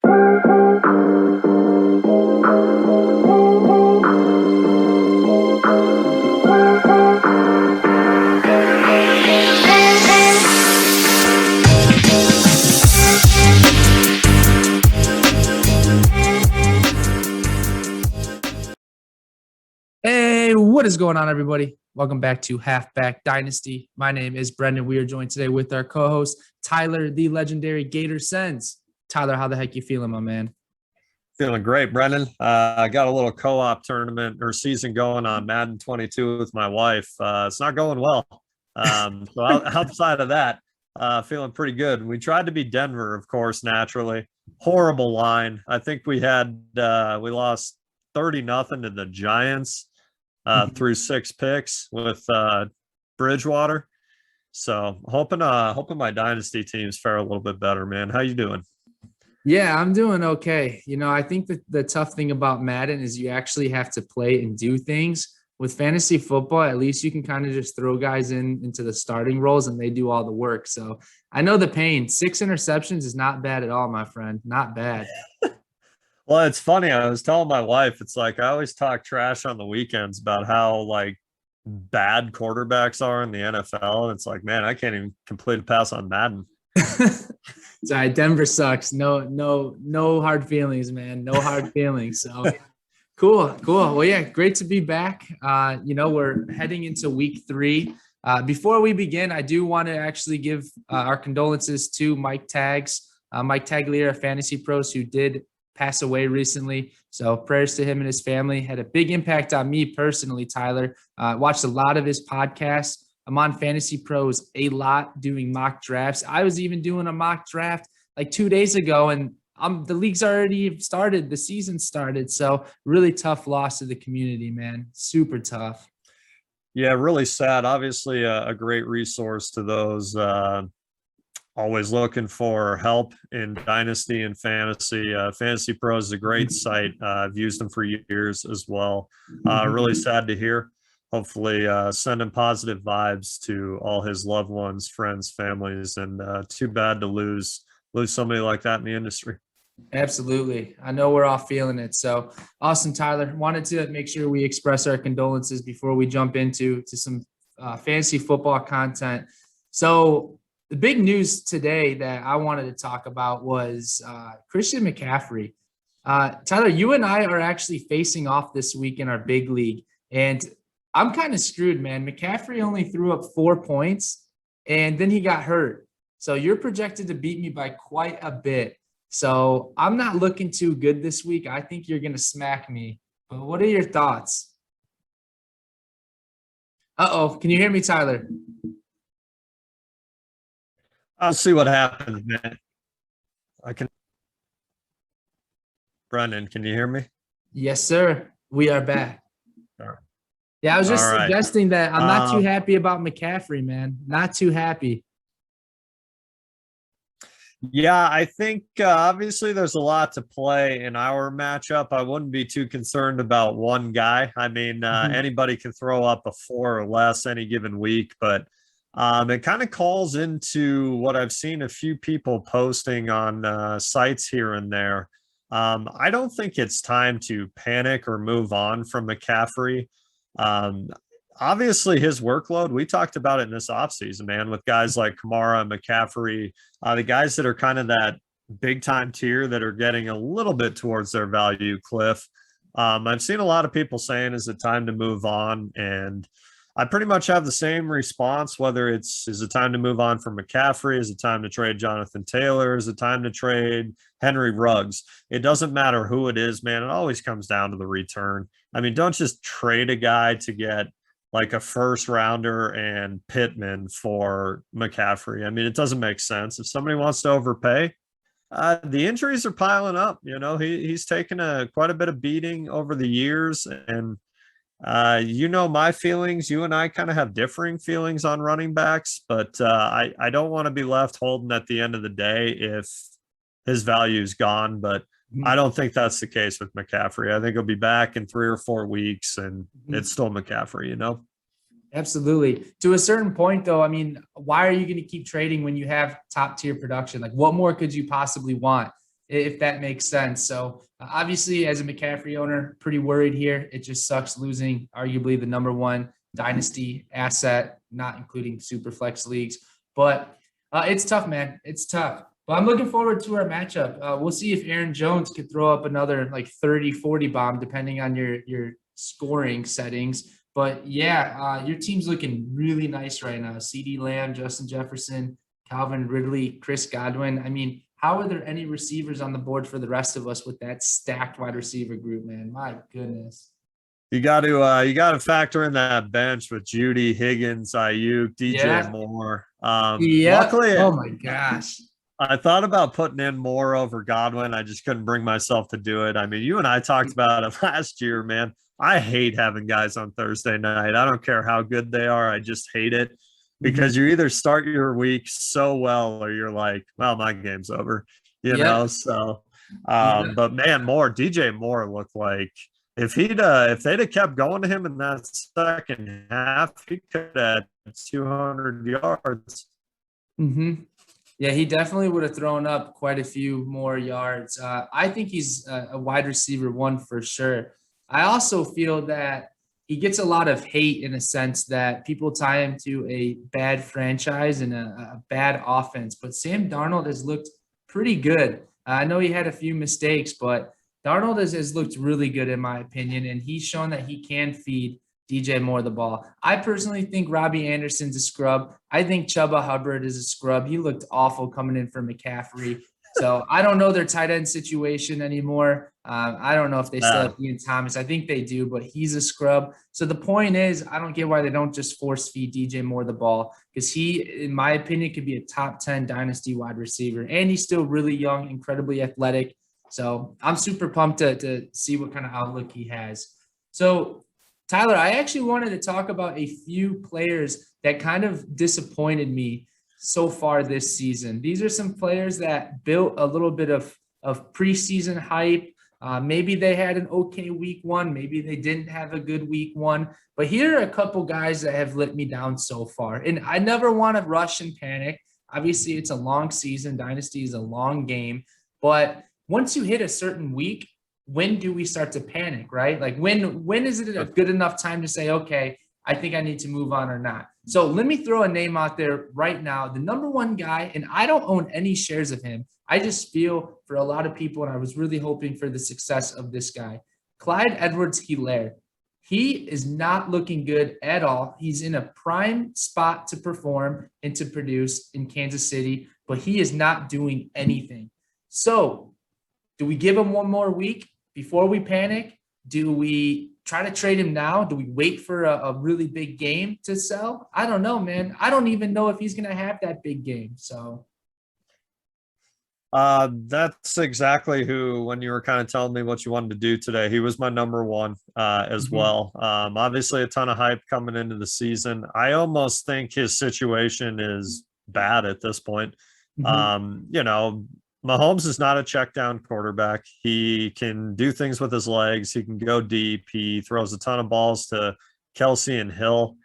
Hey, what is going on, everybody? Welcome back to Halfback Dynasty. My name is Brandin. We are joined today with our co-host, Tyler, the legendary Gator Sens. Tyler, how the heck you feeling, my man? Feeling great, Brendan. I got a little co-op tournament or season going on Madden 22 with my wife. It's not going well. So outside of that, feeling pretty good. We tried to beat Denver, of course, naturally. Horrible line. I think we lost 30-0 to the Giants through 6 picks with Bridgewater. So hoping my dynasty teams fare a little bit better, man. How you doing? Yeah, I'm doing okay. I think that the tough thing about Madden is you actually have to play and do things. With fantasy football, at least you can kind of just throw guys into the starting roles and they do all the work. So I know the pain. 6 interceptions is not bad at all, my friend. Not bad. Well, it's funny. I was telling my wife, it's like I always talk trash on the weekends about how bad quarterbacks are in the NFL. And it's like, man, I can't even complete a pass on Madden. Sorry, Denver sucks. No hard feelings, man. No hard feelings. So cool. Well, yeah, great to be back. We're heading into week 3. Before we begin, I do want to actually give our condolences to Mike Tagliere of Fantasy Pros, who did pass away recently. So prayers to him and his family. Had a big impact on me personally, Tyler. Watched a lot of his podcasts. I'm on Fantasy Pros a lot doing mock drafts. I was even doing a mock draft like 2 days ago, and the league's already started. The season started. So really tough loss to the community, man. Super tough. Yeah, really sad. Obviously a great resource to those always looking for help in Dynasty and Fantasy. Fantasy Pros is a great site. I've used them for years as well. Really sad to hear. Hopefully sending positive vibes to all his loved ones, friends, families, and too bad to lose somebody like that in the industry. Absolutely. I know we're all feeling it. So awesome, Tyler. Wanted to make sure we express our condolences before we jump into some fantasy football content. So the big news today that I wanted to talk about was Christian McCaffrey. Tyler, you and I are actually facing off this week in our big league, and I'm kind of screwed, man. McCaffrey only threw up 4 points, and then he got hurt. So you're projected to beat me by quite a bit. So I'm not looking too good this week. I think you're going to smack me. But what are your thoughts? Uh-oh. Can you hear me, Tyler? I'll see what happens, man. Brendan, can you hear me? Yes, sir. We are back. All right. Yeah, I was just suggesting that I'm not too happy about McCaffrey, man. Not too happy. Yeah, I think obviously there's a lot to play in our matchup. I wouldn't be too concerned about one guy. I mean, anybody can throw up a 4 or less any given week, but it kind of calls into what I've seen a few people posting on sites here and there. I don't think it's time to panic or move on from McCaffrey. Obviously his workload, we talked about it in this offseason, man, with guys like Kamara, McCaffrey, the guys that are kind of that big time tier that are getting a little bit towards their value cliff. I've seen a lot of people saying, is it time to move on? And I pretty much have the same response, whether is it time to move on from McCaffrey? Is it time to trade Jonathan Taylor? Is it time to trade Henry Ruggs? It doesn't matter who it is, man. It always comes down to the return. I mean, don't just trade a guy to get like a first rounder and Pittman for McCaffrey. I mean, it doesn't make sense. If somebody wants to overpay, the injuries are piling up. He's taken quite a bit of beating over the years, and my feelings. You and I kind of have differing feelings on running backs, but I don't want to be left holding at the end of the day if his value is gone. But I don't think that's the case with McCaffrey. I think he'll be back in 3 or 4 weeks, and it's still McCaffrey, Absolutely. To a certain point, though, I mean, why are you going to keep trading when you have top tier production? Like, what more could you possibly want? if that makes sense. So obviously, as a McCaffrey owner, pretty worried here. It just sucks losing arguably the number one dynasty asset, not including super flex leagues. But it's tough, man. It's tough. But I'm looking forward to our matchup. We'll see if Aaron Jones could throw up another like 30, 40 bomb, depending on your scoring settings. But yeah, your team's looking really nice right now. CeeDee Lamb, Justin Jefferson, Calvin Ridley, Chris Godwin. I mean, how are there any receivers on the board for the rest of us with that stacked wide receiver group, man? My goodness. You got to factor in that bench with Judy, Higgins, Ayuk, DJ Yeah. Moore. Yeah. Luckily, Oh my gosh. I thought about putting in Moore over Godwin. I just couldn't bring myself to do it. I mean, you and I talked about it last year, man. I hate having guys on Thursday night. I don't care how good they are. I just hate it because you either start your week so well or you're like, well, my game's over, you know? So, but man, DJ Moore looked like if they'd have kept going to him in that second half, he could have 200 yards. Yeah, he definitely would have thrown up quite a few more yards. I think he's a wide receiver one for sure. I also feel that he gets a lot of hate in a sense that people tie him to a bad franchise and a bad offense. But Sam Darnold has looked pretty good. I know he had a few mistakes, but Darnold has looked really good in my opinion, and he's shown that he can feed DJ Moore the ball. I personally think Robbie Anderson's a scrub. I think Chuba Hubbard is a scrub. He looked awful coming in for McCaffrey. So I don't know their tight end situation anymore. I don't know if they still have Ian Thomas. I think they do, but he's a scrub. So the point is, I don't get why they don't just force feed DJ Moore the ball, because he, in my opinion, could be a top 10 dynasty wide receiver. And he's still really young, incredibly athletic. So I'm super pumped to see what kind of outlook he has. So Tyler, I actually wanted to talk about a few players that kind of disappointed me so far this season. These are some players that built a little bit of preseason hype. Maybe they had an okay week one. Maybe they didn't have a good week one. But here are a couple guys that have let me down so far. And I never want to rush and panic. Obviously, it's a long season. Dynasty is a long game. But once you hit a certain week, when do we start to panic, right? Like when is it a good enough time to say, okay, I think I need to move on or not? So let me throw a name out there right now. The number one guy, and I don't own any shares of him. I just feel for a lot of people, and I was really hoping for the success of this guy, Clyde Edwards-Hilaire. He is not looking good at all. He's in a prime spot to perform and to produce in Kansas City, but he is not doing anything. So do we give him one more week before we panic? Do we try to trade him now? Do we wait for a really big game to sell? I don't know, man. I don't even know if he's going to have that big game. So that's exactly who, when you were kind of telling me what you wanted to do today, he was my number one as well. Obviously a ton of hype coming into the season. I almost think his situation is bad at this point. You know, Mahomes is not a check down quarterback. He can do things with his legs. He can go deep. He throws a ton of balls to Kelsey and Hill.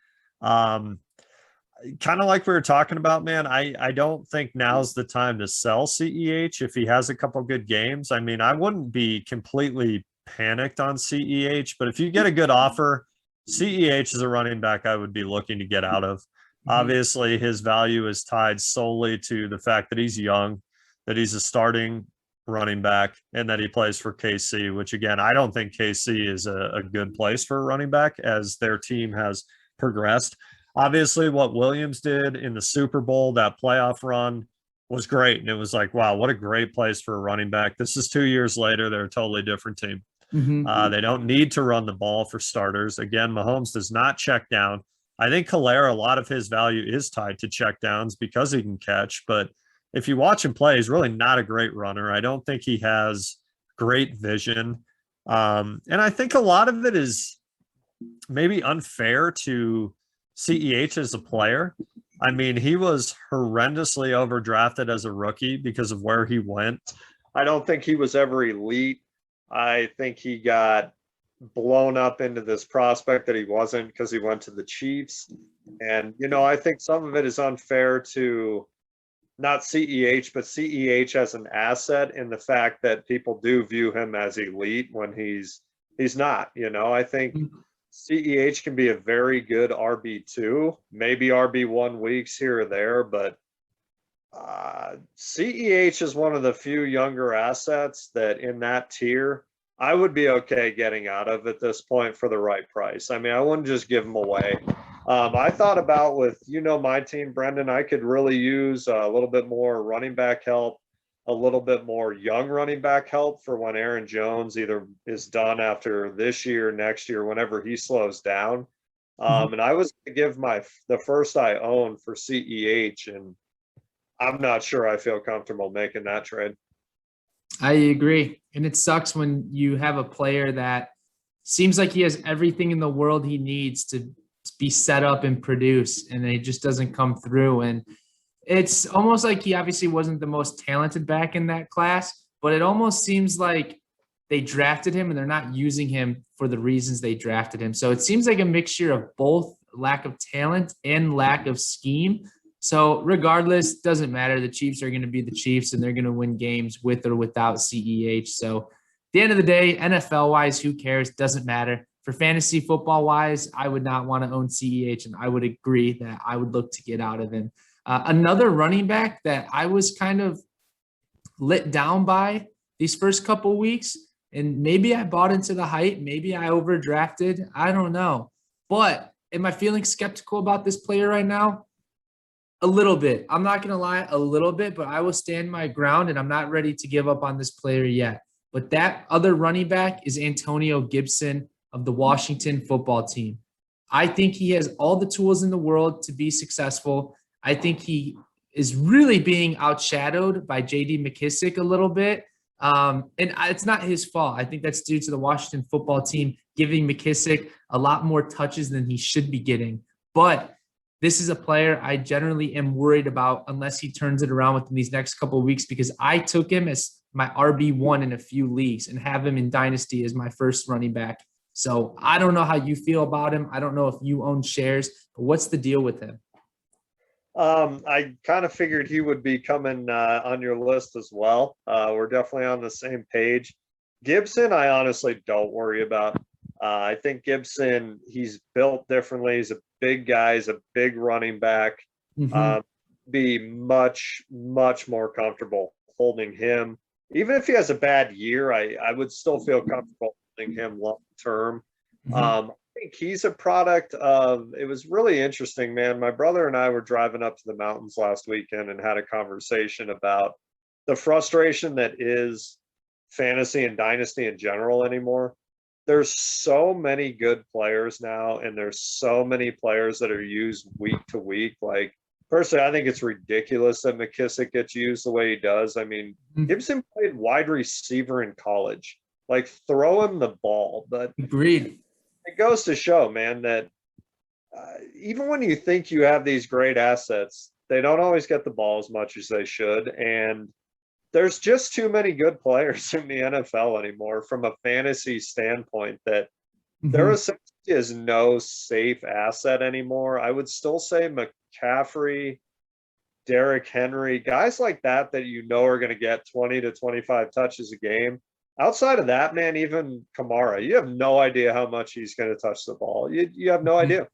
Kind of like we were talking about, man, I don't think now's the time to sell CEH if he has a couple good games. I mean, I wouldn't be completely panicked on CEH, but if you get a good offer, CEH is a running back I would be looking to get out of. Obviously, his value is tied solely to the fact that he's young, that he's a starting running back, and that he plays for KC, which again, I don't think KC is a good place for a running back as their team has progressed. Obviously, what Williams did in the Super Bowl, that playoff run, was great. And it was like, wow, what a great place for a running back. This is 2 years later. They're a totally different team. They don't need to run the ball for starters. Again, Mahomes does not check down. I think Hilaire, a lot of his value is tied to check downs because he can catch. But if you watch him play, he's really not a great runner. I don't think he has great vision. And I think a lot of it is maybe unfair to CEH as a player. I mean, he was horrendously overdrafted as a rookie because of where he went. I don't think he was ever elite. I think he got blown up into this prospect that he wasn't because he went to the Chiefs. And, you know, I think some of it is unfair to not CEH, but CEH as an asset in the fact that people do view him as elite when he's not. I think CEH can be a very good RB2, maybe RB1 weeks here or there, but CEH is one of the few younger assets that in that tier I would be okay getting out of at this point for the right price. I mean, I wouldn't just give them away. I thought about with, my team, Brandin, I could really use a little bit more running back help, a little bit more young running back help for when Aaron Jones either is done after this year, next year, whenever he slows down. And I was going to give the first I own for CEH, and I'm not sure I feel comfortable making that trade. I agree. And it sucks when you have a player that seems like he has everything in the world he needs to be set up and produce, and it just doesn't come through. And it's almost like he obviously wasn't the most talented back in that class, but it almost seems like they drafted him and they're not using him for the reasons they drafted him. So it seems like a mixture of both lack of talent and lack of scheme. So regardless, doesn't matter. The Chiefs are going to be the Chiefs, and they're going to win games with or without CEH. So at the end of the day, NFL-wise, who cares? Doesn't matter. For fantasy football-wise, I would not want to own CEH, and I would agree that I would look to get out of him. Another running back that I was kind of let down by these first couple weeks, and maybe I bought into the hype, maybe I overdrafted, I don't know. But am I feeling skeptical about this player right now? A little bit. I'm not going to lie, a little bit, but I will stand my ground, and I'm not ready to give up on this player yet. But that other running back is Antonio Gibson of the Washington football team. I think he has all the tools in the world to be successful. I think he is really being outshadowed by J.D. McKissic a little bit. And it's not his fault. I think that's due to the Washington football team giving McKissic a lot more touches than he should be getting. But this is a player I generally am worried about unless he turns it around within these next couple of weeks, because I took him as my RB1 in a few leagues and have him in Dynasty as my first running back. So I don't know how you feel about him. I don't know if you own shares, but what's the deal with him? I kind of figured he would be coming on your list as well. We're definitely on the same page. Gibson, I honestly don't worry about. I think Gibson, he's built differently. He's a big guy. He's a big running back. Be much, much more comfortable holding him. Even if he has a bad year, I would still feel comfortable holding him long term. I think he's a product of, it was really interesting, man. My brother and I were driving up to the mountains last weekend and had a conversation about the frustration that is fantasy and dynasty in general anymore. There's so many good players now, and there's so many players that are used week to week. Like, personally, I think it's ridiculous that McKissic gets used the way he does. I mean, Gibson played wide receiver in college. Like, throw him the ball. But agreed. It goes to show, man, that even when you think you have these great assets, they don't always get the ball as much as they should. And there's just too many good players in the NFL anymore from a fantasy standpoint that there is no safe asset anymore. I would still say McCaffrey, Derrick Henry, guys like that you know are going to get 20 to 25 touches a game. Outside of that, man, even Kamara, you have no idea how much he's going to touch the ball. You have no idea.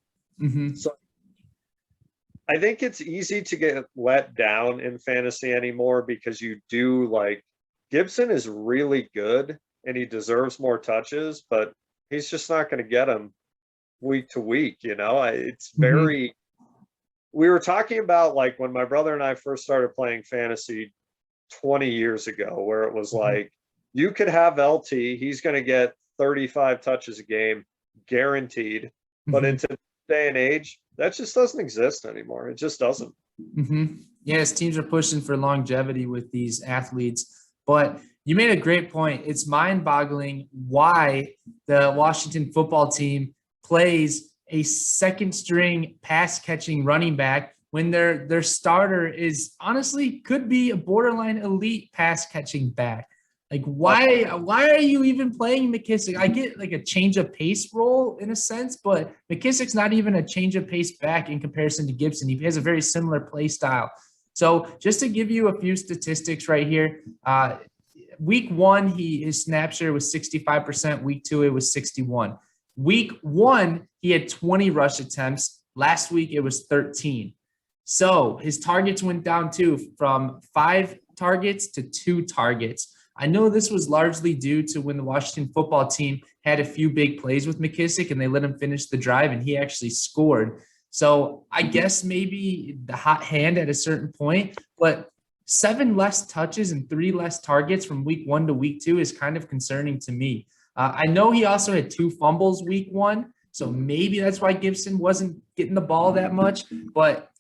So I think it's easy to get let down in fantasy anymore because you do, like, Gibson is really good and he deserves more touches, but he's just not going to get them week to week. It's very, we were talking about, like, when my brother and I first started playing fantasy 20 years ago, where it was like, you could have LT, he's going to get 35 touches a game guaranteed, but in today's day and age, that just doesn't exist anymore. It just doesn't. Yes, teams are pushing for longevity with these athletes, but you made a great point. It's mind-boggling why the Washington football team plays a second-string pass-catching running back when their starter is honestly could be a borderline elite pass-catching back. Like, why are you even playing McKissic? I get like a change of pace role in a sense, but McKissic's not even a change of pace back in comparison to Gibson. He has a very similar play style. So just to give you a few statistics right here, week 1, his snap share was 65%. Week 2, it was 61. Week 1, he had 20 rush attempts. Last week, it was 13. So his targets went down too, from 5 targets to 2 targets. I know this was largely due to when the Washington football team had a few big plays with McKissic and they let him finish the drive and he actually scored. So I guess maybe the hot hand at a certain point, but 7 less touches and 3 less targets from week 1 to week 2 is kind of concerning to me. I know he also had 2 fumbles week 1, so maybe that's why Gibson wasn't getting the ball that much, but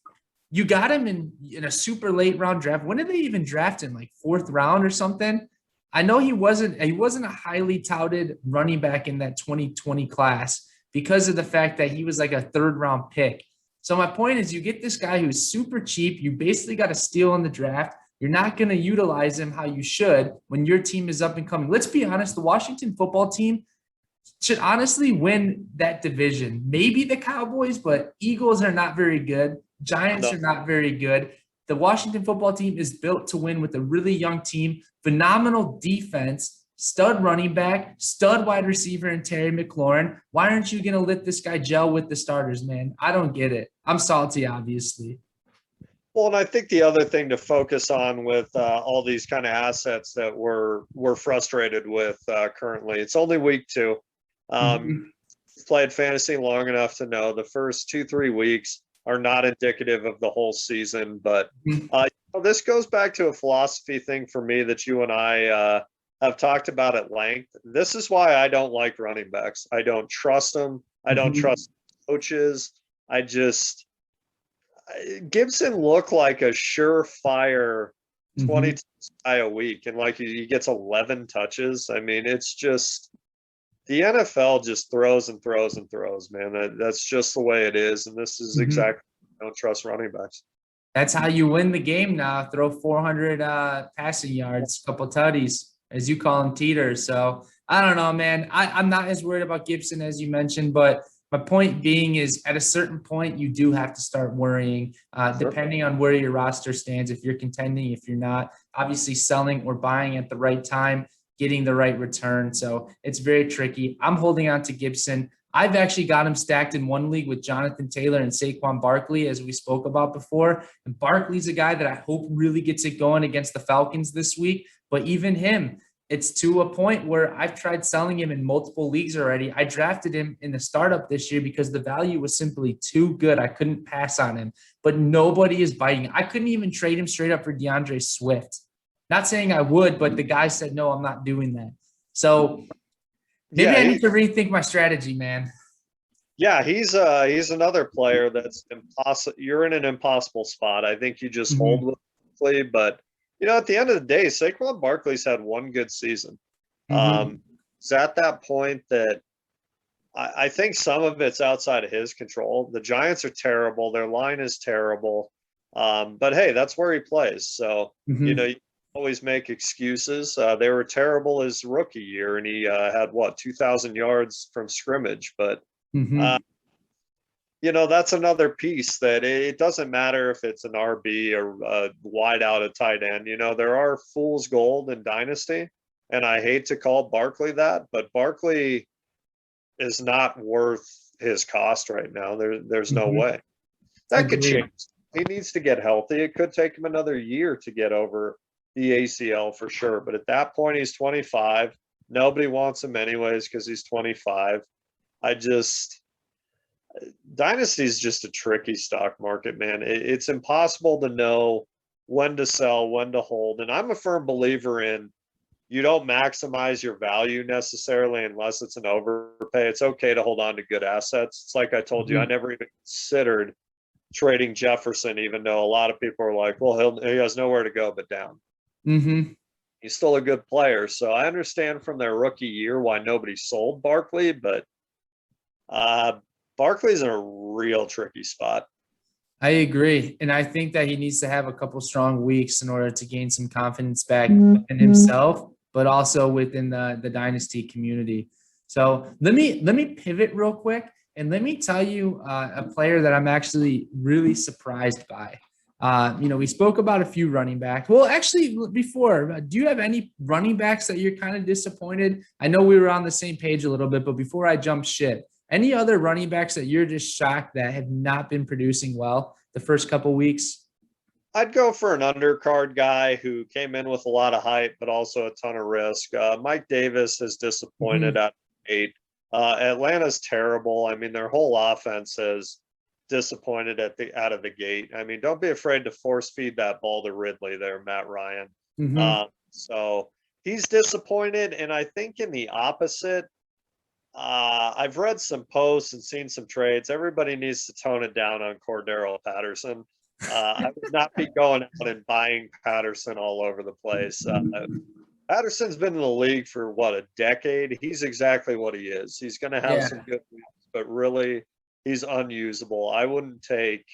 you got him in a super late round draft. When did they even draft him? Like 4th round or something? I know he wasn't a highly touted running back in that 2020 class because of the fact that he was like a 3rd round pick. So my point is, you get this guy who's super cheap. You basically got a steal in the draft. You're not going to utilize him how you should when your team is up and coming. Let's be honest, the Washington football team should honestly win that division. Maybe the Cowboys, but Eagles are not very good. Giants are not very good. The Washington football team is built to win with a really young team, phenomenal defense, stud running back, stud wide receiver in Terry McLaurin. Why aren't you going to let this guy gel with the starters, man? I don't get it. I'm salty, obviously. Well, and I think the other thing to focus on with all these kind of assets that we're frustrated with currently, it's only week 2. Played fantasy long enough to know the first 2-3 weeks are not indicative of the whole season. But this goes back to a philosophy thing for me that you and I have talked about at length. This is why I don't like running backs. I don't trust them. I don't trust coaches. Gibson looked like a surefire 20 guy a week, and like he gets 11 touches. I mean, it's just the NFL just throws and throws and throws, man. That's just the way it is, and this is exactly I don't trust running backs. That's how you win the game now. Throw 400 passing yards, couple tutties, as you call them, teeters. So I don't know, man. I'm not as worried about Gibson as you mentioned, but my point being is at a certain point, you do have to start worrying, depending on where your roster stands. If you're contending, if you're not, obviously selling or buying at the right time, getting the right return. So it's very tricky. I'm holding on to Gibson. I've actually got him stacked in one league with Jonathan Taylor and Saquon Barkley, as we spoke about before. And Barkley's a guy that I hope really gets it going against the Falcons this week. But even him, it's to a point where I've tried selling him in multiple leagues already. I drafted him in the startup this year because the value was simply too good. I couldn't pass on him, but nobody is biting. I couldn't even trade him straight up for DeAndre Swift. Not saying I would, but the guy said, no, I'm not doing that. So maybe I need to rethink my strategy, man. Yeah, he's another player that's impossible. You're in an impossible spot. I think you just hold with Barkley, but at the end of the day, Saquon Barkley's had one good season. It's at that point that I think some of it's outside of his control. The Giants are terrible. Their line is terrible. But hey, that's where he plays. So, you always make excuses. They were terrible his rookie year, and he had 2,000 yards from scrimmage. But that's another piece that it doesn't matter if it's an RB or a wide out a tight end. There are fool's gold in Dynasty, and I hate to call Barkley that, but Barkley is not worth his cost right now. There's no way. That could change. He needs to get healthy. It could take him another year to get over the ACL for sure. But at that point, he's 25. Nobody wants him anyways because he's 25. Dynasty is just a tricky stock market, man. It's impossible to know when to sell, when to hold. And I'm a firm believer in you don't maximize your value necessarily unless it's an overpay. It's okay to hold on to good assets. It's like I told you, I never even considered trading Jefferson, even though a lot of people are like, well, he has nowhere to go but down. He's still a good player. So I understand from their rookie year why nobody sold Barkley, but Barkley's in a real tricky spot. I agree. And I think that he needs to have a couple strong weeks in order to gain some confidence back in himself, but also within the Dynasty community. So let me pivot real quick and let me tell you a player that I'm actually really surprised by. We spoke about a few running backs. Well, actually, before, do you have any running backs that you're kind of disappointed? I know we were on the same page a little bit, but before I jump ship, any other running backs that you're just shocked that have not been producing well the first couple weeks? I'd go for an undercard guy who came in with a lot of hype, but also a ton of risk. Mike Davis has disappointed at 8. Atlanta's terrible. I mean, their whole offense has disappointed out of the gate. I mean, don't be afraid to force feed that ball to Ridley there, Matt Ryan. So he's disappointed, and I think in the opposite, I've read some posts and seen some trades. Everybody needs to tone it down on Cordero Patterson. I would not be going out and buying Patterson all over the place. Patterson's been in the league for a decade. He's exactly what he is. He's going to have some good weeks, but really he's unusable. I wouldn't take,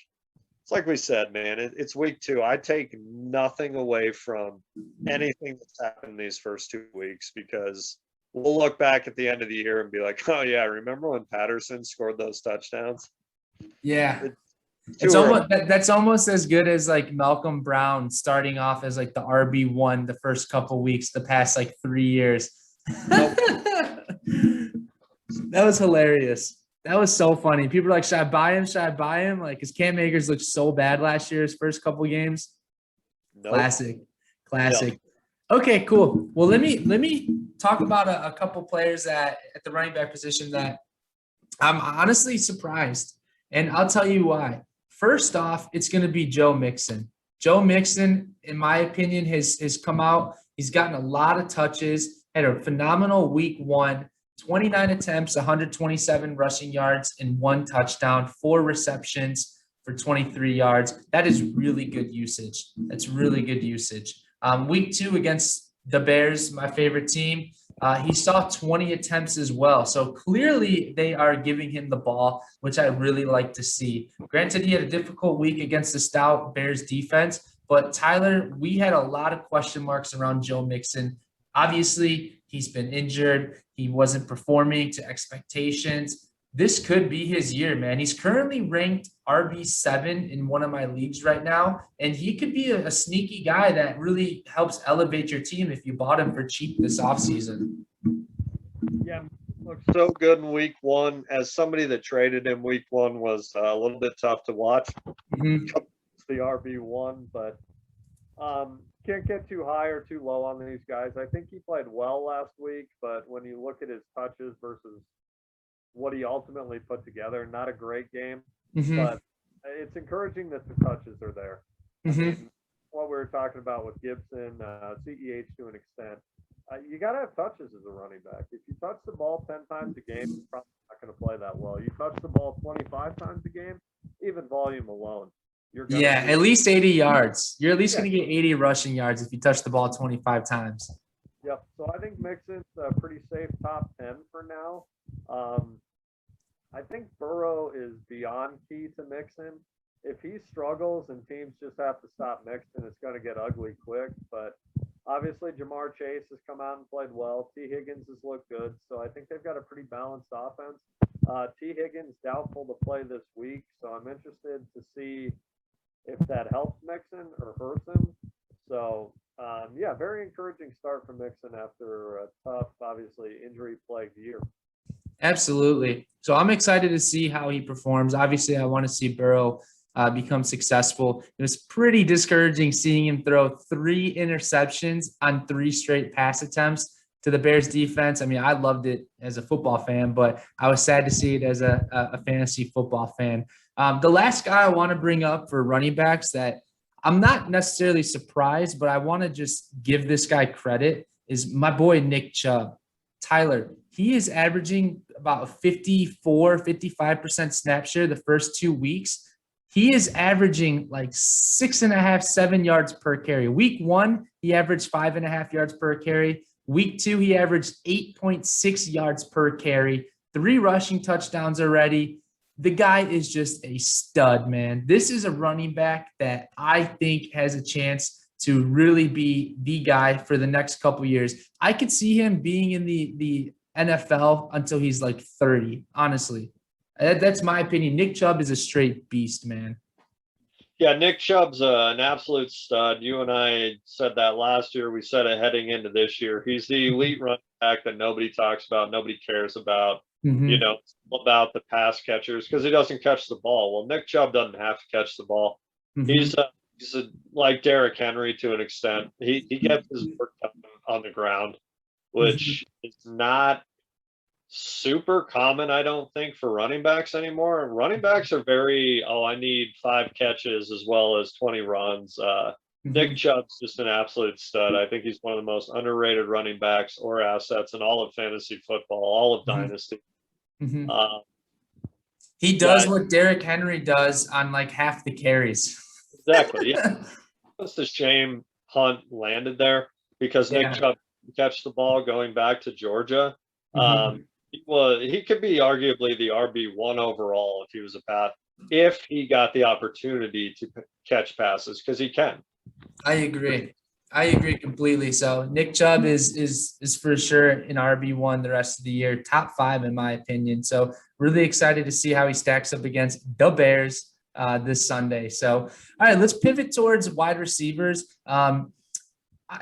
it's like we said, man, it's week 2. I take nothing away from anything that's happened these first 2 weeks, because we'll look back at the end of the year and be like, oh yeah, remember when Patterson scored those touchdowns? Yeah. It's almost that's almost as good as like Malcolm Brown starting off as like the RB1 the first couple weeks the past like 3 years. That was hilarious. That was so funny. People are like, should I buy him? Should I buy him? Like, his Cam Akers looked so bad last year, his first couple games. Nope. Classic. Yep. Okay, cool. Well, let me talk about a couple players at the running back position that I'm honestly surprised, and I'll tell you why. First off, it's going to be Joe Mixon. Joe Mixon, in my opinion, has come out. He's gotten a lot of touches, had a phenomenal week 1, 29 attempts, 127 rushing yards, and 1 touchdown, 4 receptions for 23 yards. That is really good usage. That's really good usage. Week 2 against the Bears, my favorite team, he saw 20 attempts as well. So clearly they are giving him the ball, which I really like to see. Granted, he had a difficult week against the stout Bears defense, but Tyler, we had a lot of question marks around Joe Mixon. Obviously, he's been injured. He wasn't performing to expectations. This could be his year, man. He's currently ranked RB7 in one of my leagues right now, and he could be a sneaky guy that really helps elevate your team if you bought him for cheap this offseason. Yeah, looked so good in week 1. As somebody that traded him, week 1 was a little bit tough to watch. The RB1, but can't get too high or too low on these guys. I think he played well last week, but when you look at his touches versus what he ultimately put together, not a great game, but it's encouraging that the touches are there. I mean, what we were talking about with Gibson, CEH to an extent, you got to have touches as a running back. If you touch the ball 10 times a game, you're probably not going to play that well. You touch the ball 25 times a game, even volume alone, you're going at least 80 yards. You're at least going to get 80 rushing yards if you touch the ball 25 times. Yep. So I think Mixon's a pretty safe top 10 for now. I think Burrow is beyond key to Mixon. If he struggles and teams just have to stop Mixon, it's going to get ugly quick. But obviously, Jamar Chase has come out and played well. T. Higgins has looked good. So I think they've got a pretty balanced offense. T. Higgins doubtful to play this week. So I'm interested to see if that helps Mixon or hurts him. So, very encouraging start for Mixon after a tough, obviously, injury-plagued year. Absolutely. So I'm excited to see how he performs. Obviously, I want to see Burrow become successful. It was pretty discouraging seeing him throw 3 interceptions on 3 straight pass attempts to the Bears defense. I mean, I loved it as a football fan, but I was sad to see it as a fantasy football fan. The last guy I want to bring up for running backs that I'm not necessarily surprised, but I want to just give this guy credit is my boy Nick Chubb. Tyler, he is averaging about a 55% snap share the first 2 weeks. He is averaging like 6.5, 7 yards per carry. Week 1, he averaged 5.5 yards per carry. Week 2, he averaged 8.6 yards per carry, 3 rushing touchdowns already. The guy is just a stud, man. This is a running back that I think has a chance to really be the guy for the next couple years. I could see him being in the NFL until he's like 30, honestly. That's my opinion. Nick Chubb is a straight beast, man. Yeah, Nick Chubb's an absolute stud. You and I said that last year. We said it heading into this year. He's the elite running back that nobody talks about, nobody cares about. You Mm-hmm. know, about the pass catchers because he doesn't catch the ball. Well, Nick Chubb doesn't have to catch the ball. Mm-hmm. He's like Derrick Henry to an extent. He gets his work done on the ground, Mm-hmm. which is not super common, I don't think, for running backs anymore. Running backs are very, oh, I need 5 catches as well as 20 runs. Nick Mm-hmm. Chubb's just an absolute stud. I think he's one of the most underrated running backs or assets in all of fantasy football, all of Mm-hmm. Dynasty. Mm-hmm. Uh, He does yeah, what Derrick Henry does on like half the carries. exactly. Yeah, it's a shame Hunt landed there because Nick Yeah. Chubb catch the ball going back to Georgia. Mm-hmm. He could be arguably the RB1 overall if he was a pass if he got the opportunity to catch passes because he can. I agree. I agree completely. So Nick Chubb is for sure an RB1 the rest of the year, top 5 in my opinion. So really excited to see how he stacks up against the Bears this Sunday. So all right, let's pivot towards wide receivers.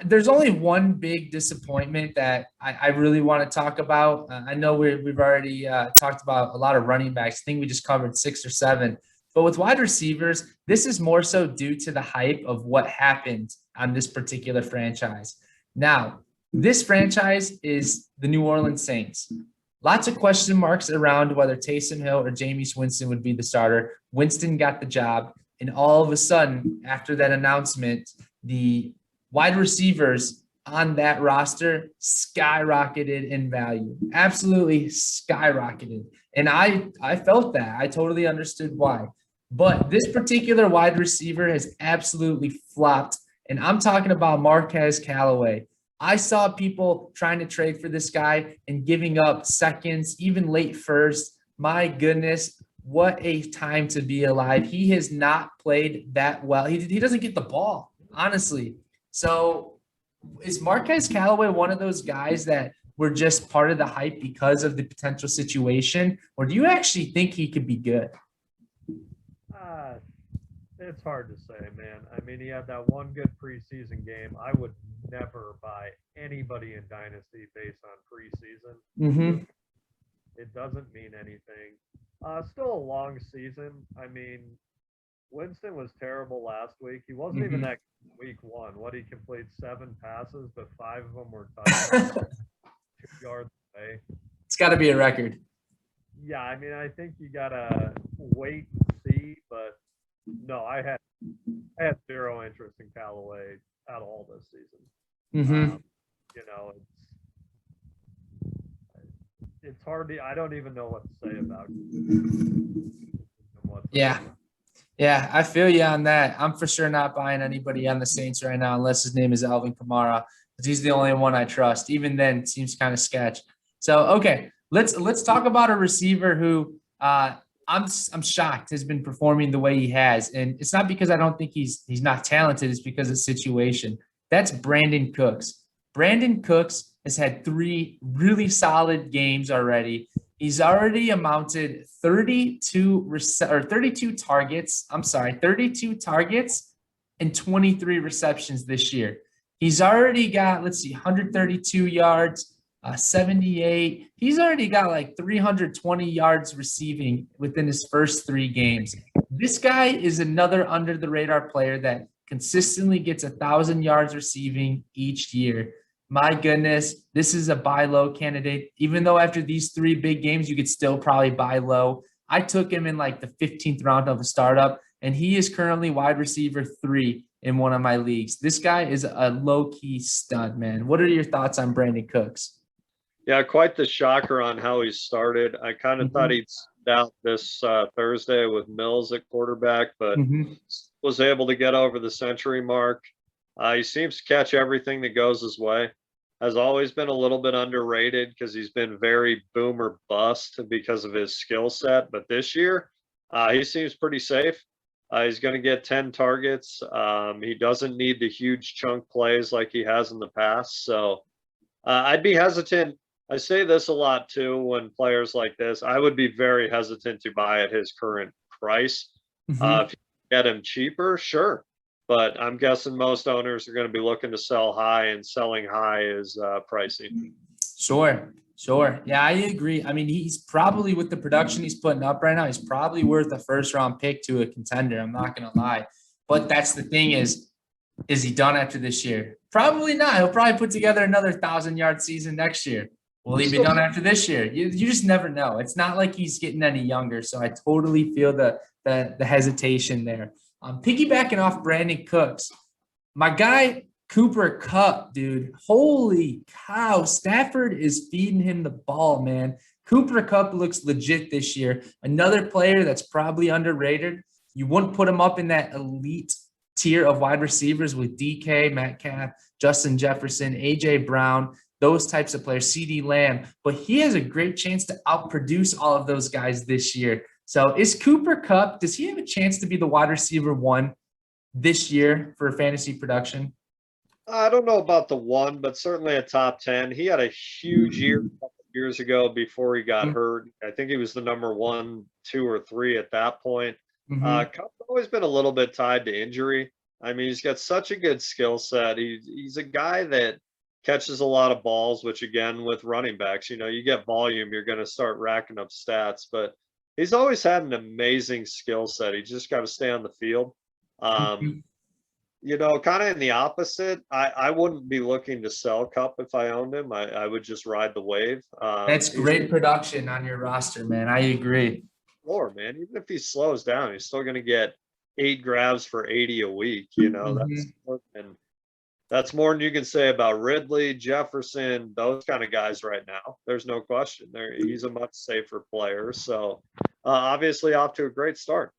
There's only one big disappointment that I really want to talk about. I know we've already talked about a lot of running backs. I think we just covered 6 or 7. But with wide receivers, this is more so due to the hype of what happened on this particular franchise. Now, this franchise is the New Orleans Saints. Lots of question marks around whether Taysom Hill or Jameis Winston would be the starter. Winston got the job. And all of a sudden, after that announcement, the wide receivers on that roster skyrocketed in value, absolutely skyrocketed. And I felt that. I totally understood why. But this particular wide receiver has absolutely flopped. And I'm talking about Marquez Callaway. I saw people trying to trade for this guy and giving up seconds, even late first. My goodness, what a time to be alive. He has not played that well. He doesn't get the ball, honestly. So is Marquez Callaway one of those guys that were just part of the hype because of the potential situation? Or do you actually think he could be good? Uh, it's hard to say, man. I mean, he had that one good preseason game. I would never buy anybody in Dynasty based on preseason. Mm-hmm. It doesn't mean anything. Still a long season. I mean, Winston was terrible last week. He wasn't even Mm-hmm. that week 1. What, he completed 7 passes, but 5 of them were touchdowns 2 yards away. It's got to be a record. Yeah, I mean, I think you gotta wait and see, but no, I had zero interest in Callaway at all this season. Mm-hmm. You know, it's hard to. I don't even know what to say about it. Yeah. Yeah, I feel you on that. I'm for sure not buying anybody on the Saints right now unless his name is Alvin Kamara, because he's the only one I trust. Even then, it seems kind of sketch. So, okay, let's talk about a receiver who I'm shocked has been performing the way he has, and it's not because I don't think he's not talented. It's because of situation. That's Brandin Cooks. Brandin Cooks has had 3 really solid games already. He's already amounted 32 targets. 32 targets and 23 receptions this year. He's already got, 132 yards, 78. He's already got like 320 yards receiving within his first 3 games. This guy is another under the radar player that consistently gets 1,000 yards receiving each year. My goodness, this is a buy low candidate. Even though after these 3 big games, you could still probably buy low. I took him in like the 15th round of a startup, and he is currently wide receiver 3 in one of my leagues. This guy is a low-key stud, man. What are your thoughts on Brandin Cooks? Yeah, quite the shocker on how he started. I kind of thought he'd sit out this Thursday with Mills at quarterback, but was able to get over the century mark. He seems to catch everything that goes his way. Has always been a little bit underrated because he's been very boom or bust because of his skill set. But this year, he seems pretty safe. He's going to get 10 targets. He doesn't need the huge chunk plays like he has in the past. So I'd be hesitant. I say this a lot too when players like this. I would be very hesitant to buy at his current price. If you get him cheaper, sure. But I'm guessing most owners are going to be looking to sell high, and selling high is pricey. Sure. Sure. Yeah, I agree. I mean, he's probably, with the production he's putting up right now, he's probably worth a first round pick to a contender. I'm not going to lie. But that's the thing is he done after this year? Probably not. He'll probably put together another 1,000-yard season next year. Will he be done after this year? You just never know. It's not like he's getting any younger. So I totally feel the hesitation there. Piggybacking off Brandin Cooks, my guy Cooper Kupp, dude. Holy cow. Stafford is feeding him the ball, man. Cooper Kupp looks legit this year. Another player that's probably underrated. You wouldn't put him up in that elite tier of wide receivers with DK, Metcalf, Justin Jefferson, AJ Brown, those types of players, CeeDee Lamb, but he has a great chance to outproduce all of those guys this year. So is Cooper Kupp, does he have a chance to be the wide receiver one this year for fantasy production? I don't know about the one, but certainly a top 10. He had a huge year a couple of years ago before he got hurt. I think he was the number 1, 2, or 3 at that point. Kupp's always been a little bit tied to injury. I mean, he's got such a good skill set. He's a guy that catches a lot of balls, which again, with running backs, you get volume, you're going to start racking up stats, but he's always had an amazing skill set. He just got to stay on the field. Kind of in the opposite, I wouldn't be looking to sell Kupp if I owned him. I would just ride the wave. That's great production on your roster, man. I agree. Floor, man. Even if he slows down, he's still going to get 8 grabs for 80 a week. That's more than you can say about Ridley, Jefferson, those kind of guys right now. There's no question. He's a much safer player. So obviously off to a great start.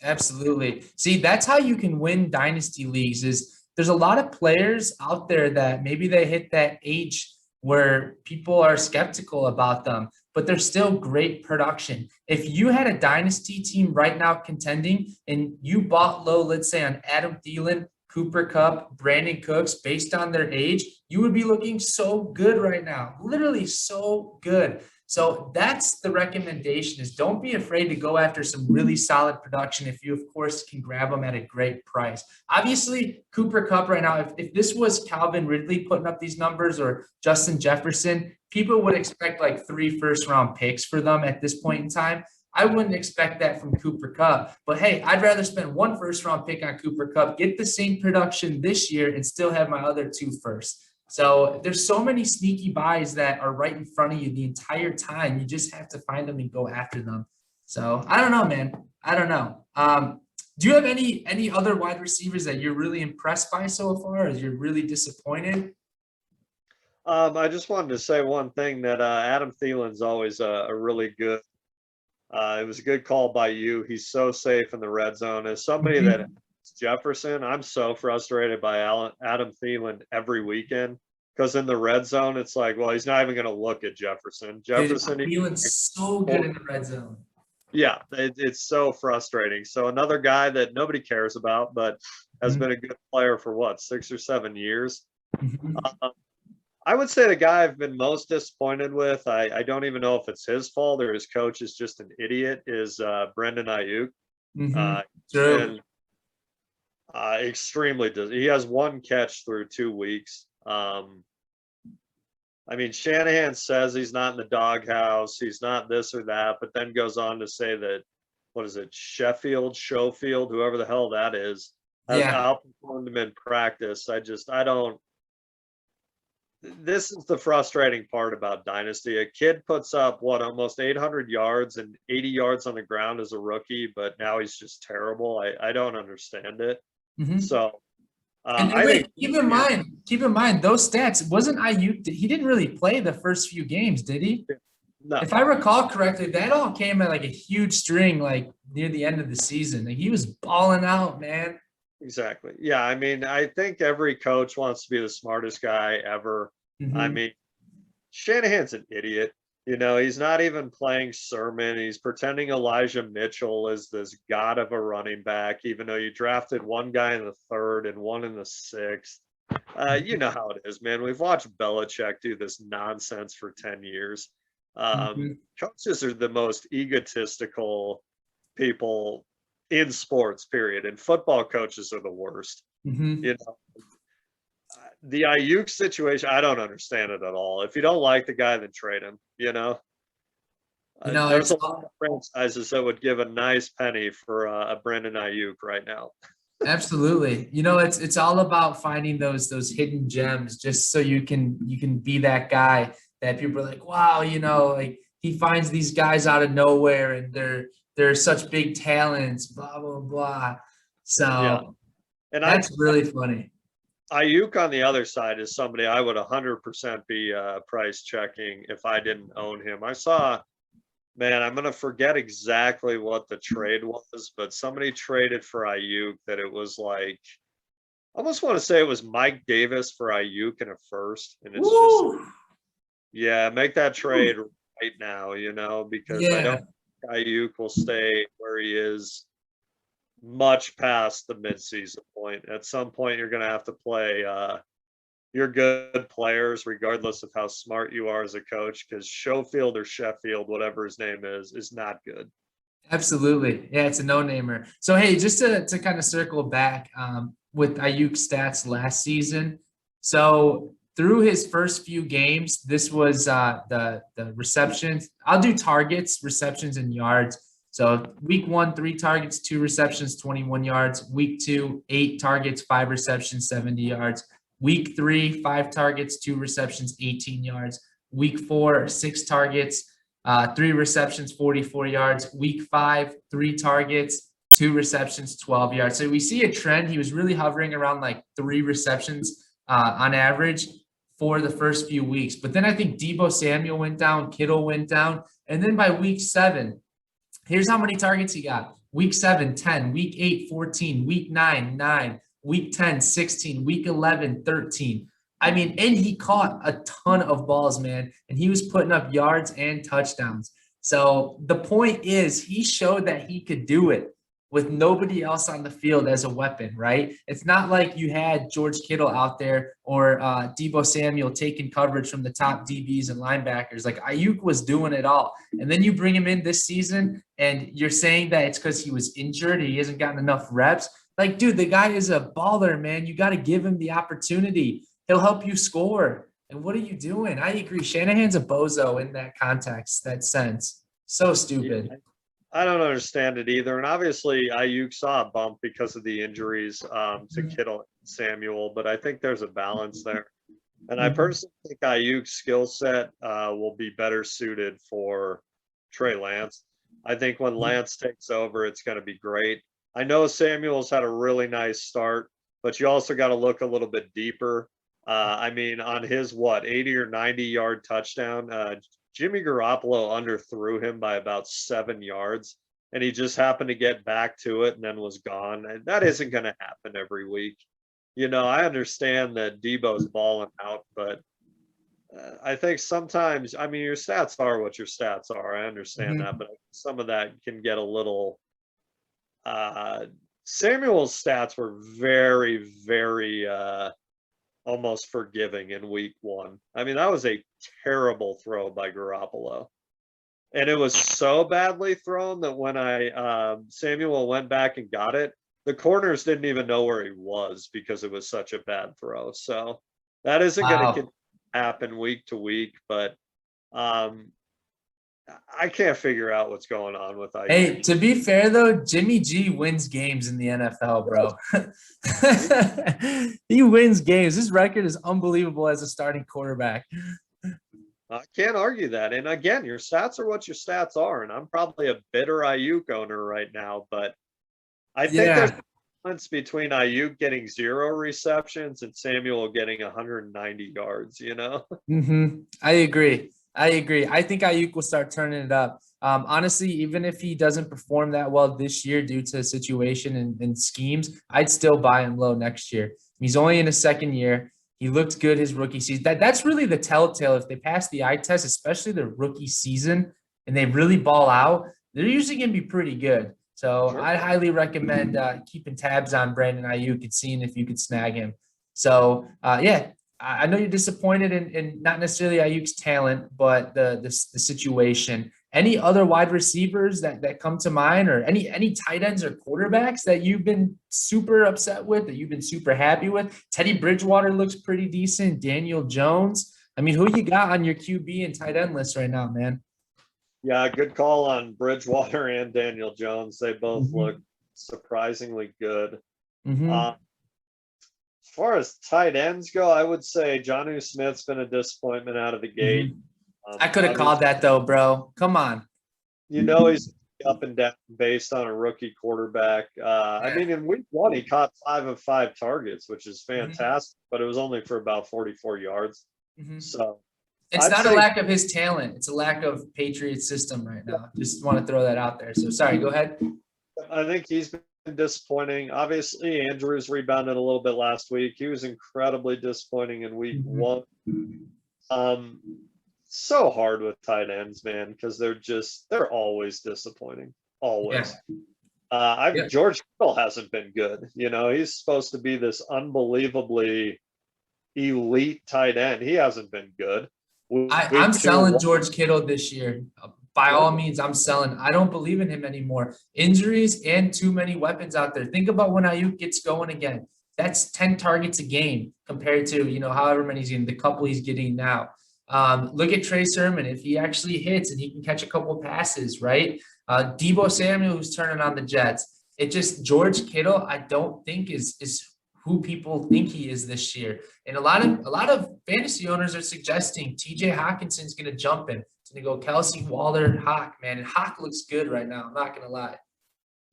Absolutely. See, that's how you can win dynasty leagues. Is there's a lot of players out there that maybe they hit that age where people are skeptical about them, but they're still great production. If you had a dynasty team right now contending and you bought low, let's say on Adam Thielen, Cooper Kupp, Brandin Cooks, based on their age, you would be looking so good right now, literally so good. So that's the recommendation, is don't be afraid to go after some really solid production if you, of course, can grab them at a great price. Obviously, Cooper Kupp right now, if this was Calvin Ridley putting up these numbers or Justin Jefferson, people would expect like 3 first-round picks for them at this point in time. I wouldn't expect that from Cooper Kupp. But, hey, I'd rather spend 1 first-round pick on Cooper Kupp, get the same production this year, and still have my other 2 firsts. So there's so many sneaky buys that are right in front of you the entire time. You just have to find them and go after them. So I don't know, man. I don't know. Do you have any other wide receivers that you're really impressed by so far, or you're really disappointed? I just wanted to say one thing, that Adam Thielen's always a really good. It was a good call by you. He's so safe in the red zone. As somebody that Jefferson, I'm so frustrated by Adam Thielen every weekend, because in the red zone, it's like, well, he's not even going to look at Jefferson. Thielen's so good in the red zone. Yeah, it's so frustrating. So another guy that nobody cares about, but has been a good player for 6 or 7 years. I would say the guy I've been most disappointed with, I don't even know if it's his fault or his coach is just an idiot, is Brandin Ayuk. True. Extremely. He has 1 catch through 2 weeks. I mean, Shanahan says he's not in the doghouse, he's not this or that, but then goes on to say that, what is it, Schofield, whoever the hell that is, has outperformed him in practice. This is the frustrating part about Dynasty. A kid puts up almost 800 yards and 80 yards on the ground as a rookie, but now he's just terrible. I don't understand it. So keep in mind those stats. Wasn't Ayuk? He didn't really play the first few games, did he? No. If I recall correctly, that all came at like a huge string, like near the end of the season. Like, he was balling out, man. Exactly. Yeah. I mean, I think every coach wants to be the smartest guy ever. I mean, Shanahan's an idiot. He's not even playing Sermon. He's pretending Elijah Mitchell is this god of a running back, even though you drafted 1 guy in the 3rd and 1 in the 6th. You know how it is, man. We've watched Belichick do this nonsense for 10 years. Coaches are the most egotistical people in sports, period. And football coaches are the worst. Mm-hmm. You know, the Ayuk situation, I don't understand it at all. If you don't like the guy, then trade him. There's It's a lot of franchises that would give a nice penny for a Brandin Ayuk right now. absolutely. It's all about finding those hidden gems, just so you can be that guy that people are like, wow, like he finds these guys out of nowhere and they're such big talents, blah blah blah. So Yeah, and that's really funny. Ayuk on the other side is somebody I would 100% be price checking if I didn't own him. I saw, man, I'm going to forget exactly what the trade was, but somebody traded for Ayuk that it was like, I almost want to say it was Mike Davis for Ayuk in a first. And it's Woo! just, yeah, make that trade right now, because I don't think Ayuk will stay where he is much past the midseason point. At some point, you're going to have to play your good players, regardless of how smart you are as a coach, because Schofield or Sheffield, whatever his name is not good. Absolutely. Yeah, it's a no-namer. So, hey, just to kind of circle back with Ayuk's stats last season. So, through his first few games, this was the receptions. I'll do targets, receptions, and yards. So, week 1, 3 targets, 2 receptions, 21 yards. Week 2, 8 targets, 5 receptions, 70 yards. Week 3, 5 targets, 2 receptions, 18 yards. Week 4, 6 targets, 3 receptions, 44 yards. Week 5, 3 targets, 2 receptions, 12 yards. So we see a trend. He was really hovering around like 3 receptions on average for the first few weeks. But then I think Deebo Samuel went down, Kittle went down. And then by week 7, here's how many targets he got. Week 7, 10. Week 8, 14. Week 9, 9. Week 10, 16. Week 11, 13. I mean, and he caught a ton of balls, man, and he was putting up yards and touchdowns. So the point is, he showed that he could do it with nobody else on the field as a weapon, right? It's not like you had George Kittle out there or Deebo Samuel taking coverage from the top DBs and linebackers. Like Ayuk was doing it all. And then you bring him in this season and you're saying that it's because he was injured, he hasn't gotten enough reps. Like, dude, the guy is a baller, man. You got to give him the opportunity. He'll help you score. And what are you doing? I agree. Shanahan's a bozo in that context, that sense. So stupid. Yeah, I don't understand it either. And obviously, Ayuk saw a bump because of the injuries to Kittle and Samuel, but I think there's a balance there. And I personally think Ayuk's skill set will be better suited for Trey Lance. I think when Lance takes over, it's going to be great. I know Samuel's had a really nice start, but you also got to look a little bit deeper. I mean, on his 80 or 90 yard touchdown, Jimmy Garoppolo underthrew him by about 7 yards, and he just happened to get back to it and then was gone. And that isn't going to happen every week. I understand that Debo's balling out, but I think sometimes, I mean, your stats are what your stats are. I understand that, but some of that can get a little. Samuel's stats were very, very almost forgiving in week 1. I mean, that was a terrible throw by Garoppolo. And it was so badly thrown that when Samuel went back and got it, the corners didn't even know where he was because it was such a bad throw. So that isn't going to happen week to week, but I can't figure out what's going on with Ayuk. Hey, to be fair though, Jimmy G wins games in the NFL, bro. He wins games. His record is unbelievable as a starting quarterback. I can't argue that. And again, your stats are what your stats are. And I'm probably a bitter Ayuk owner right now, but I think there's a difference between Ayuk getting 0 receptions and Samuel getting 190 yards, I agree. I think Ayuk will start turning it up. Honestly, even if he doesn't perform that well this year due to situation and schemes, I'd still buy him low next year. He's only in his second year. He looked good his rookie season. That's really the telltale. If they pass the eye test, especially the rookie season, and they really ball out, they're usually going to be pretty good. So I'd highly recommend keeping tabs on Brandin Ayuk and seeing if you could snag him. So, I know you're disappointed in not necessarily Ayuk's talent, but the situation. Any other wide receivers that come to mind, or any tight ends or quarterbacks that you've been super upset with, that you've been super happy with? Teddy Bridgewater looks pretty decent. Daniel Jones. I mean, who you got on your QB and tight end list right now, man? Yeah, good call on Bridgewater and Daniel Jones. They both look surprisingly good. Mm-hmm. As far as tight ends go, I would say Jonnu Smith's been a disappointment out of the gate. I could have called that though, bro. Come on. He's up and down based on a rookie quarterback. I mean, in week 1, he caught 5 of 5 targets, which is fantastic, but it was only for about 44 yards. So it's not a lack of his talent. It's a lack of Patriots system right now. Just want to throw that out there. So sorry, go ahead. I think he's been disappointing. Obviously, Andrews rebounded a little bit last week. He was incredibly disappointing in week 1. So hard with tight ends, man, because they're always disappointing. Always. George Kittle hasn't been good. He's supposed to be this unbelievably elite tight end. He hasn't been good. I'm selling George Kittle this year. By all means, I'm selling. I don't believe in him anymore. Injuries and too many weapons out there. Think about when Ayuk gets going again. That's 10 targets a game compared to, however many he's getting, the couple he's getting now. Look at Trey Sermon. If he actually hits and he can catch a couple of passes, right? Deebo Samuel, who's turning on the Jets. George Kittle, I don't think is who people think he is this year. And a lot of fantasy owners are suggesting TJ Hawkinson's going to jump in. It's going to go Kelsey, Waller, Hawk, man. And Hawk looks good right now. I'm not going to lie.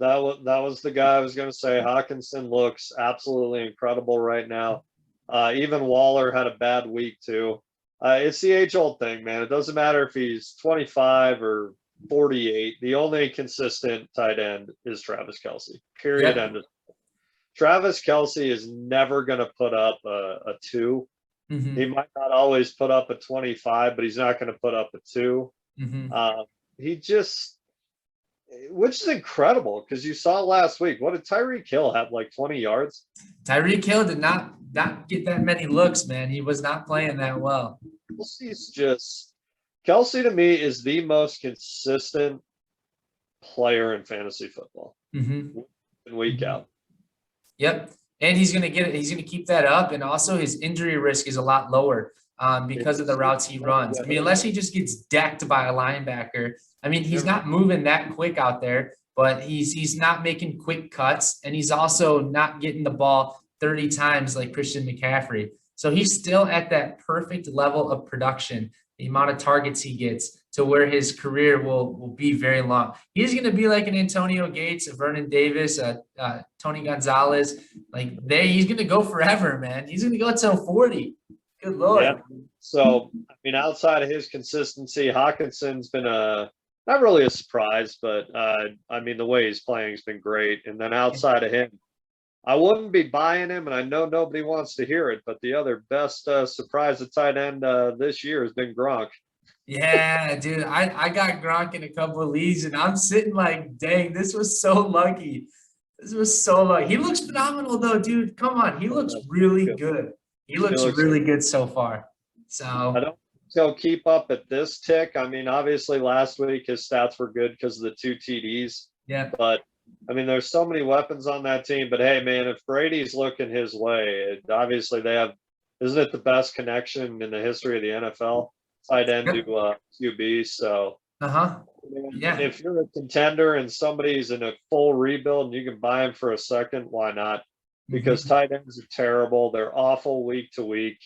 That was the guy I was going to say. Hawkinson looks absolutely incredible right now. Even Waller had a bad week too. It's the age-old thing, man. It doesn't matter if he's 25 or 48. The only consistent tight end is Travis Kelce. Period. Yeah. End of. Travis Kelce is never going to put up a 2. He might not always put up a 25, but he's not going to put up a 2. Which is incredible, because you saw last week. What did Tyreek Hill have, like 20 yards? Tyreek Hill did not get that many looks, man. He was not playing that well. Kelce to me is the most consistent player in fantasy football. Week out. Yep. And he's going to keep that up. And also his injury risk is a lot lower because of the routes he runs. I mean, unless he just gets decked by a linebacker. I mean, he's not moving that quick out there, but he's not making quick cuts. And he's also not getting the ball 30 times like Christian McCaffrey. So he's still at that perfect level of production, the amount of targets he gets, to where his career will be very long. He's going to be like an Antonio Gates, a Vernon Davis, Tony Gonzalez. He's going to go forever, man. He's going to go till 40. Good Lord. Yeah. So, I mean, outside of his consistency, Hawkinson's been not really a surprise, but I mean, the way he's playing has been great. And then outside of him, I wouldn't be buying him, and I know nobody wants to hear it, but the other best surprise at tight end this year has been Gronk. Yeah, dude, I got Gronk in a couple of leagues, and I'm sitting like, dang, this was so lucky. He looks phenomenal, though, dude. Come on. He looks really good. He looks really good so far. So I don't think he'll keep up at this tick. I mean, obviously last week his stats were good because of the 2 TDs. Yeah. But I mean, there's so many weapons on that team. But hey, man, if Brady's looking his way, obviously they have, isn't it the best connection in the history of the NFL? Tight end to QB. So if you're a contender and somebody's in a full rebuild and you can buy him for a second, why not? Because tight ends are terrible. They're awful week to week.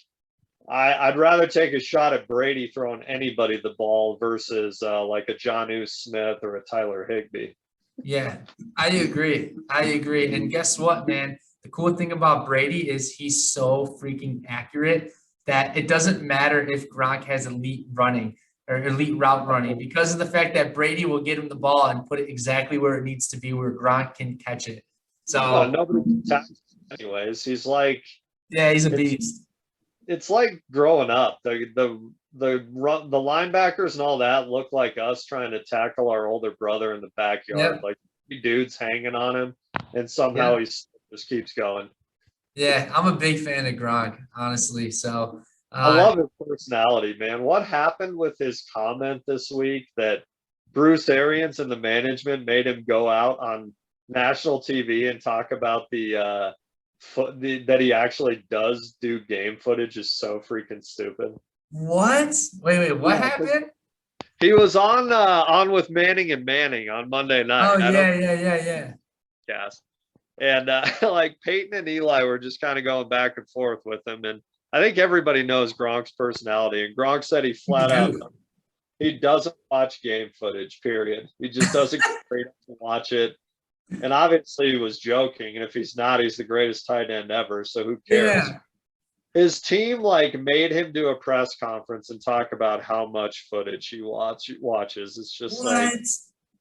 I'd rather take a shot at Brady throwing anybody the ball versus like a Jonnu Smith or a Tyler Higbee. Yeah, I agree. And guess what, man? The cool thing about Brady is he's so freaking accurate that it doesn't matter if Gronk has elite route running, because of the fact that Brady will get him the ball and put it exactly where it needs to be, where Gronk can catch it. So nobody can tackle him anyways. He's like, he's a beast. It's like growing up. The linebackers and all that look like us trying to tackle our older brother in the backyard. Like dudes hanging on him, and somehow he just keeps going. Yeah, I'm a big fan of Gronk, honestly. So I love his personality, man. What happened with his comment this week that Bruce Arians and the management made him go out on national TV and talk about that he actually does do game footage is so freaking stupid. What? Wait, what happened? He was on with Manning and Manning on Monday night. Oh, yeah. Yes. And like Peyton and Eli were just kind of going back and forth with him. And I think everybody knows Gronk's personality. And Gronk said he flat out, he doesn't watch game footage, period. He just doesn't get afraid to watch it. And obviously he was joking. And if he's not, he's the greatest tight end ever. So who cares? Yeah. His team like made him do a press conference and talk about how much footage he watches. It's just like,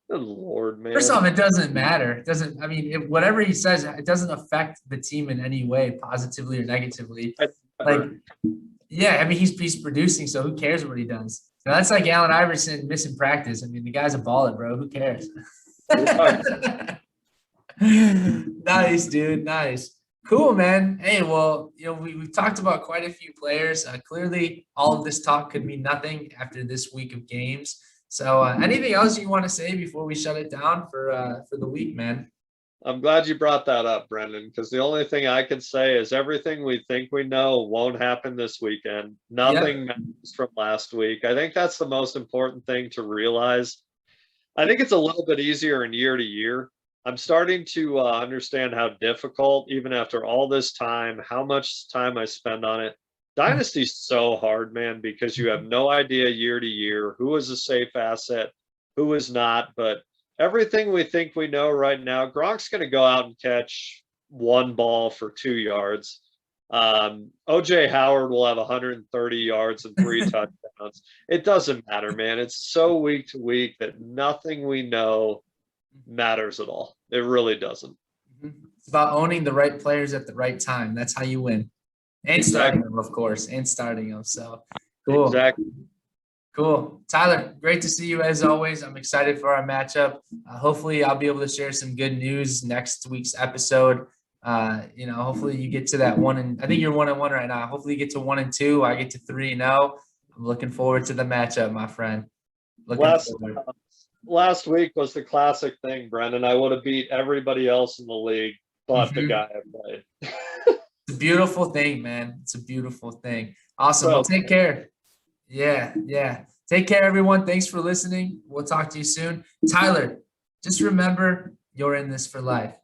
good Lord, man. First off, it doesn't matter. It doesn't. I mean, whatever he says, it doesn't affect the team in any way, positively or negatively. Like, yeah, I mean, he's producing, so who cares what he does? Now, that's like Allen Iverson missing practice. I mean, the guy's a baller, bro. Who cares? Nice, dude. Nice. Cool, man. Hey, well, we've talked about quite a few players. Clearly, all of this talk could mean nothing after this week of games. So anything else you want to say before we shut it down for the week, man? I'm glad you brought that up, Brandin, because the only thing I can say is everything we think we know won't happen this weekend. Nothing matters from last week. I think that's the most important thing to realize. I think it's a little bit easier in year to year. I'm starting to understand how difficult, even after all this time, how much time I spend on it. Dynasty's so hard, man, because you have no idea year to year who is a safe asset, who is not. But everything we think we know right now, Gronk's going to go out and catch one ball for 2 yards. OJ Howard will have 130 yards and 3 touchdowns. It doesn't matter, man. It's so week to week that nothing we know matters at all. It really doesn't. It's about owning the right players at the right time. That's how you win. And starting them, of course, and starting them. So cool. Exactly. Cool. Tyler, great to see you as always. I'm excited for our matchup. Hopefully I'll be able to share some good news next week's episode. Hopefully you get to that I think you're 1-1 right now. Hopefully you get to 1-2. I get to 3-0. I'm looking forward to the matchup, my friend. Last week was the classic thing, Brandin. I would have beat everybody else in the league but the guy I played. It's a beautiful thing, man. It's a beautiful thing. Awesome. Well, take care. Yeah. Take care, everyone. Thanks for listening. We'll talk to you soon. Tyler, just remember, you're in this for life.